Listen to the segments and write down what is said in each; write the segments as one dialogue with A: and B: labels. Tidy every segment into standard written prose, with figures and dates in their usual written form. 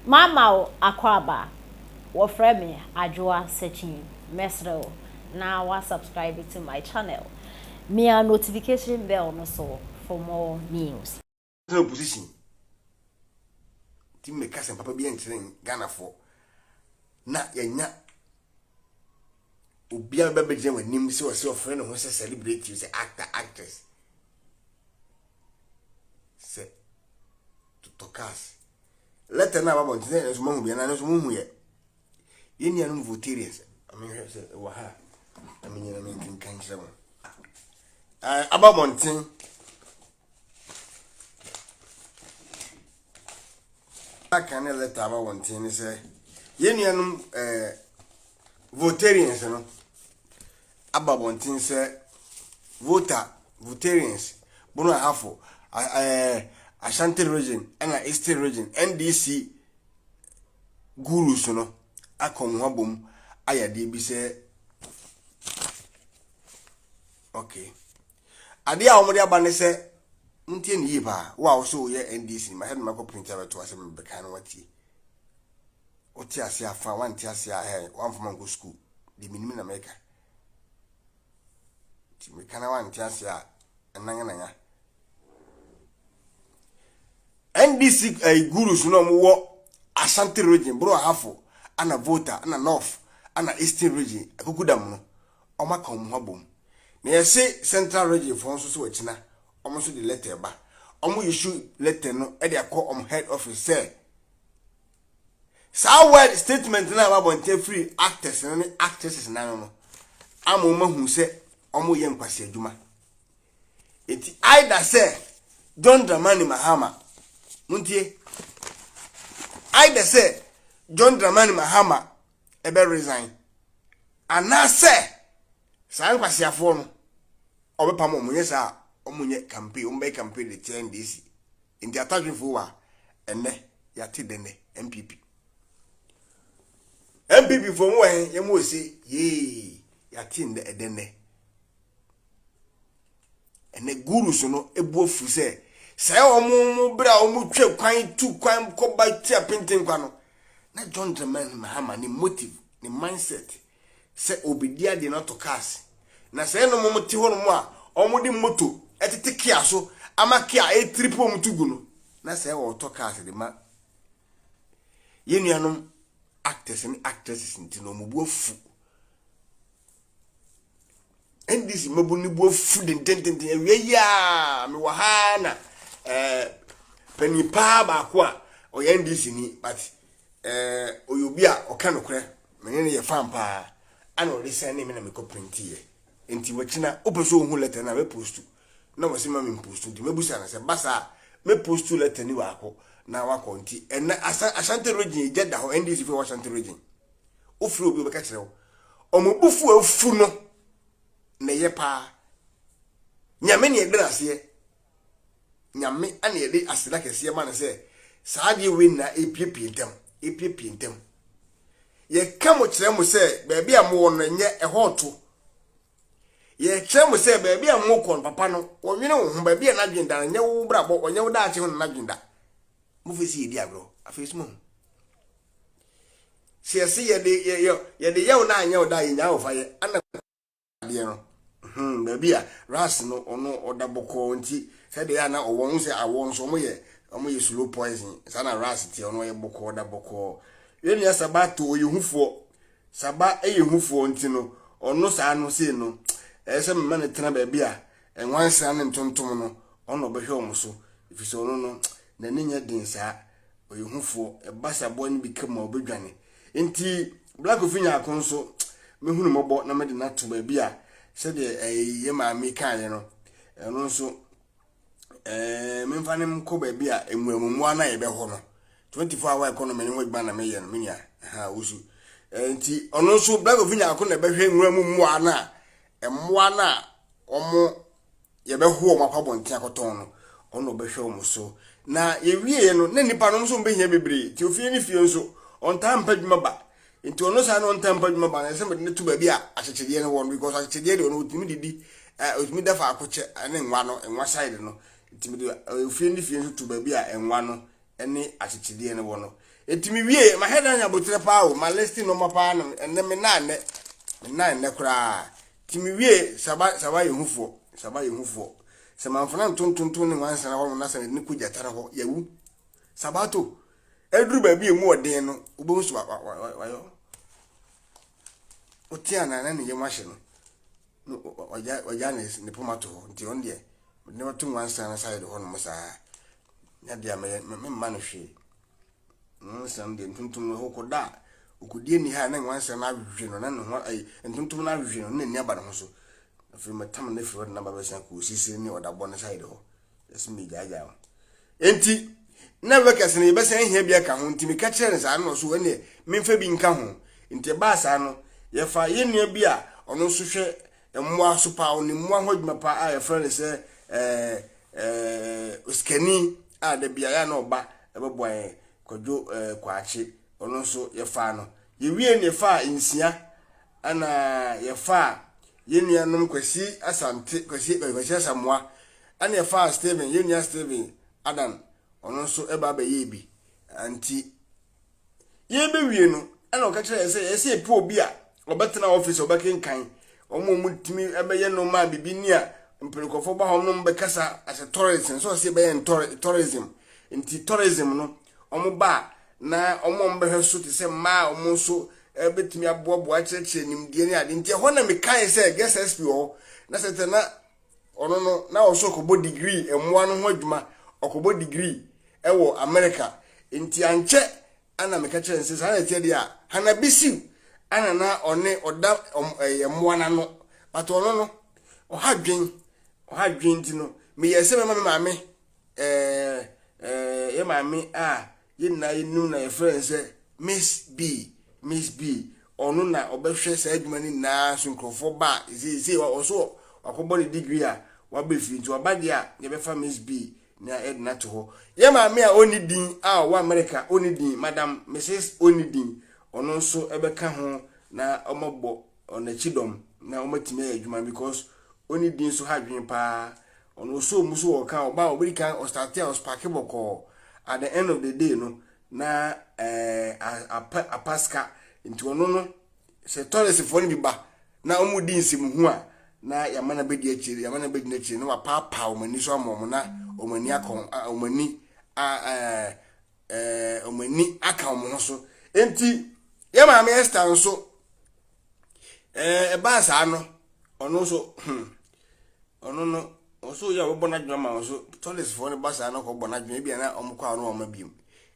A: Mama akwaba wofre me adwoa searching mesro na wa subscribe to my channel. Me a notification bell no so for more news.
B: No position. Tim me kase papa bi entren Ghana for. Na yanya obia be beje wanim se o se ofre no ho se celebrity se actor actress. Se to tokas. Letter na baba ntene so mahu bia na so mahu ye. Yeni anu Voltarians. Ami hwe se wa ha. Ami nyina me nkan kire mo. Aba monten I can't let our one thing say. Yenianum Voltarians, no. About one thing say Voltarians, Bona Hafo, Ashanti region, and a Eastern region, NDC gurus, no. I come home, I be say. Okay. Adia Omodia Bane say. Ntien yiba wa so ye NDC ma head mako printer to asem be kan wati oti ase afa wanti ase a wan from go school de minimi na meka ti me kana wanti ase a enanya NDC gurus no mo wo Ashanti region bro hafo ana voter ana north ana eastern region akukudam no o maka om habom na yesi central region for so wachina almost the letter ba omo issue letter no e dey call head office say sa word statement na ba bonte free actors and actresses na no amo mahu say omo ye nkwase adwuma enti either say John Dramani Mahama muntie either say John Dramani Mahama e be resign and na say sa nkwase afo no obepam omunye sa omunye campaign umbe campaign the NDC in the attack for ene yati dene MPP from when you say ye yati in the edene ene guru so no ebuofu say omu bra omu twe kwan tu kwan ko ba tia pintin kwa no na John Dramani Mahama ni motive ni mindset say obidia de not to cast na say no mo ti ho no mo a omu di moto etete kia so amakia e triple mutugu no na say wo to cast de ma yenuanom actors and actresses ntino mubu afu NDC mabu ni bu afu den we ya me wa ha na panipa ba ko a o NDC ni but oyobi a o ka nokre me ne ye fan pa ana o resign me na me ko print ye enti wachina opeso hu letter na we post na wasi ma me post di mebusa na se basa me post letter ni wako na wako nti en Ashanti region jeda ho NDC fi Ashanti region ofri obi obeka kire wo omobufu afu no na ye pa nyame ne edra ase nyame ane ede aseda kese ma na se saade we na epiepie ntem ye kamo kire mo se ba bia mo wo no nye ehoto ye chemu se ba bia mo kon papa no wonwene wo ba bia na dwenda nye wo brabo onye wo daache ho na dwenda mo fesi edi agro afesu mo se ye de ye wo na anya wo da ye nya wo fa ye ana de no ba bia ras no ono odaboko nti se de ya na owo se awon so mo ye slow poison sana ras ti ono ye boko odaboko ye ni sabato oyehufo saba eyehufo nti no ono sa no se no ese me na tena ba bia enwansa ne ntontom no ono behwe omuso ifise ono no na ninya din saa oyehufo ebasa bo ni bikam obedwane enti black ofinya akonso mehunu mobo na mede na to ba bia se de ye ma mi kan ye no eno nso memfa ne mko ba bia emuamumu ana ye be ho no 24 hour economy ne ho gba na me ye no menya ha wusu enti ono nso black ofinya akon na behwe emuamumu ana emwa na omo ye beho omo apabonte akoton no ono behwe omo so na ye wie no na nipa no so mbehia bebre ti ofie ni fie nso onta mpadwuma ba nti ono sa no onta mpadwuma ba na se mede to ba bi a akyekyedeɛ no won because akyekyedeɛ de ono otimi didi otimi dafa akoche ene nwa no enwa side no nti mede ofie ni fie nso to ba bi a enwa no ene akyekyedeɛ no won no etimi wie ma head anya botre pa o ma listing no ma pa no enne me na ne kura timi wie saba yehufo se manfana ntontonton ne wansa na ho na sa ne kugya tare ho yawu sabato eduru ba bi emu odin no ubo so wayo otia na ne yema hye no oja ne pomato nti on de ne watum wansa na side ho no musa ya dia me ma no hwe nsam de ntontom no ho koda okudie ni ha na wansa na hwe no na no ai ntontom na hwe no na ni aba no so afi matam na fi na baba san ko sisi ni odabo na side ho esmi jaja enti na wekas na yebesa hia bia ka ho ntimi ka kire nsa no so ene memfa bi nka ho nti ba sa no ye fa ye nua bia ono so hwe emmoa so pa oni mmoa ho dwuma pa a ye friend se uskani a de bia ya na oba ebeboan kwadwo kwaachi ono so ye fa no ye wie ne fa insia ana ye fa ye nua nom kwasi asante kwasi asamoa ana ye fa Steven ye nua Steven Adam ono so eba ba ye bi anti ye be wie no ana o ka kire ese epu obi a obetena office obekenkan omo mutimi ebe ye no ma bibi ni a mpelekofo ba ho no bekasa as a tourism so se be ye tourism nti tourism no omo ba na omo mbehwe so te se ma omo so betimi aboabo a kire nimdie ni ade nti ho na mekan se guest SP ho na se na ono no na o so ko degree emmoa no ho adwuma okobo degree ewo America nti anche ana meka kire nse sa na tie dia hana bisiu ana na one oda emmoa na no but ono no o hadwen ti no me yese me maame ye maame ye na inu na ye friend say Miss B ono na obehwe sa adwuma ni na so nkrofo ba zi wa so akobo degree a wa be fi nti obade a ye be fa Miss B na edna to ho ye maame a oni din wa America oni din Madam Mrs oni din ono so ebeka ho na omobo onachidom na omatime adwuma because oni din so hadwen pa ono so muso wo kan oba obiri kan o start a spark boko at the end of the day no na a paska into ono no se tourist for ni ba na omu din sim hu a na yamana bedi akiri yamana bedi na akiri no wa papa omani so amom na omani akon omani omani aka omo so enti yama me esta so ba sa no ono so ono no oso ya wo na dwuma ma so tourist for ni ba sa no ko bona dwuma bia na omkwa no oma biom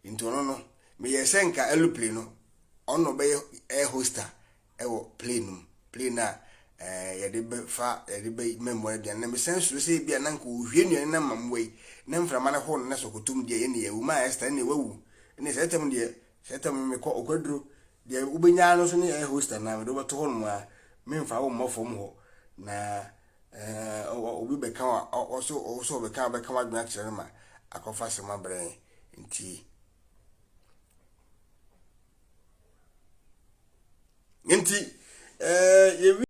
B: enti ono no me yesenka aeroplane no ono be air hoster ewo plane na ya de be fa ya de be memory bia na me sense se bia na nko hwenu na mamwei na mframa na ho na sokotum de ye ne yewu ma esta ne wawu ne setem de setem me ko okwaduro de ubenya no so ne air hoster na me do beto ho no a me mfa wo mofom ho na obi beka oso beka wa dwuna kire ma akofa sema bre nti ye